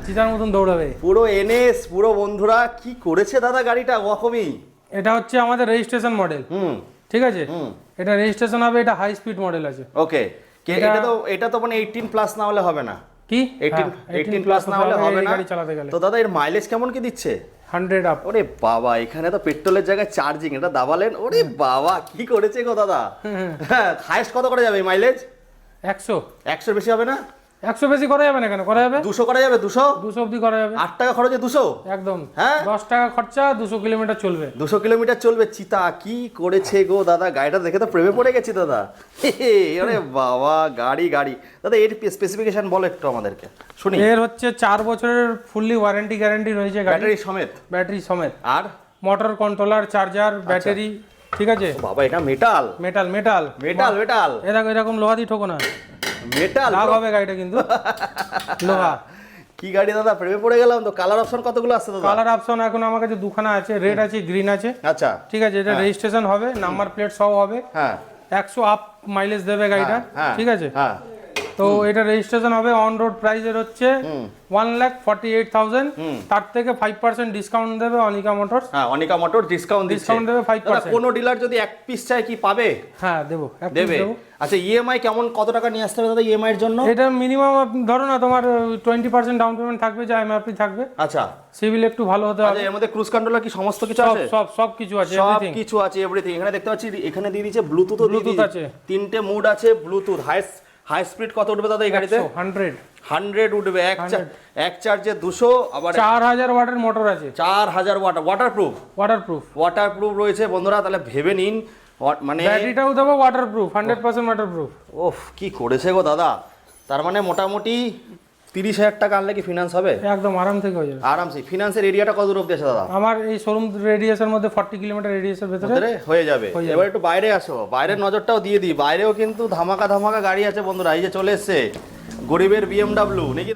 চিতার মতন দৌড়াবে পুরো এনএস পুরো। বন্ধুরা কি করেছে দাদা গাড়িটা ওয়াকমি। এটা হচ্ছে আমাদের রেজিস্ট্রেশন মডেল। ঠিক আছে, এটা রেজিস্ট্রেশন হবে, এটা হাই স্পিড মডেল আছে। ওকে, এটা তো মানে 18 প্লাস না হলে হবে না। কি 18 প্লাস না হলে হবে না গাড়ি চালাতে গেলে। তো দাদা এর মাইলেজ কেমন কি দিচ্ছে? 100 আপ। ওরে বাবা, এখানে তো পেট্রোলের জায়গায় চার্জিং, এটা দাবালেন। ওরে বাবা কি করেছে গো দাদা। হ্যাঁ, হাইস্ট কত করে যাবে মাইলেজ? 100 100 বেশি হবে না? 100 বেশি করা যাবে না, কেন করা যাবে? 200 করা যাবে। 200 অবধি করা যাবে। 8 টাকা খরচে 200 একদম। হ্যাঁ, 10 টাকা খরচা, 200 কিলোমিটার চলবে। 200 কিলোমিটার চলবে। চিতা কি করেছে গো দাদা, গাড়িটা দেখে তো প্রেমে পড়ে গেছি দাদা। আরে বাবা, গাড়ি দাদা এর স্পেসিফিকেশন বলো একটু আমাদেরকে শুনি। এর হচ্ছে 4 বছরের ফুললি ওয়ারেন্টি গ্যারান্টি রয়েছে, ব্যাটারি সমেত। আর মোটর কন্ট্রোলার, চার্জার, ব্যাটারি। ঠিক আছে বাবা, এটা মেটাল। এরকম লোহা দিয়ে ঠোকো না, মেটাল লাভ হবে গাড়িটা কিন্তু। লোহা কি গাড়ি দাদা, প্রেমে পড়ে গেলাম তো। কালার অপশন কতগুলো আছে দাদা? কালার অপশন এখন আমার কাছে দুখানা আছে, রেড আছে, গ্রিন আছে। আচ্ছা, ঠিক আছে, এটা রেজিস্ট্রেশন হবে, নাম্বার প্লেট সব হবে। হ্যাঁ, 100 আপ মাইলেজ দেবে গাড়িটা। ঠিক আছে, হ্যাঁ। তো এটা রেজিস্ট্রেশন হবে। অন রোড প্রাইসের হচ্ছে 1,48,000। তার থেকে 5% ডিসকাউন্ট দেবে অনিকা মোটরস। হ্যাঁ, অনিকা মোটরস ডিসকাউন্ট দেবে 5%। কোনো ডিলার যদি এক পিস চায় কি পাবে? হ্যাঁ, দেবে। আচ্ছা, ইএমআই কেমন, কত টাকা নিয়ে আসতে হবে দাদা ইএমআই এর জন্য? এটা মিনিমাম ধরো না তোমার 20% ডাউন পেমেন্ট থাকবে, যা এমআরপি থাকবে। আচ্ছা, সিভিল একটু ভালো হতে হবে। আচ্ছা, এর মধ্যে ক্রুজ কন্ট্রোলার কি সমস্ত কিছু আছে? সব কিছু আছে, কিছু আছে, এভরিথিং। এখানে দেখতে পাচ্ছি, এখানে দিয়ে দিয়েছে ব্লুটুথ আছে, 3টে মুড আছে ব্লুটুথ। হাই স্পিড কত উঠবে দাদা এই গাড়িতে? 100 উঠবে। এক চার্জে 200। আবার 4000 ওয়াটের মোটর আছে। 4000 ওয়াট। ওয়াটারপ্রুফ রয়েছে বন্ধুরা, তাহলে ভেবে নিন। মানে ব্যাটারিটাও দেবো ওয়াটারপ্রুফ, 100% ওয়াটারপ্রুফ। ওফ কি করেছে গো দাদা। তার মানে মোটামুটি 30,000 টাকা আনলে কি ফিনান্স হবে? একদম আরাম থেকে হয়ে যাবে, আরামসে। ফিনান্সের এরিয়াটা কত দূর অবধি আছে দাদা? আমার এই শোরুম রেডিয়াসের মধ্যে 40 কিলোমিটার রেডিয়াসের ভেতরে হয়ে যাবে। এবার একটু বাইরে আসো, বাইরের নজরটাও দিয়ে দিই। বাইরেও কিন্তু ধামাকা গাড়ি আছে বন্ধুরা। এই যে চলে এসছে গরিবের BMW নাকি।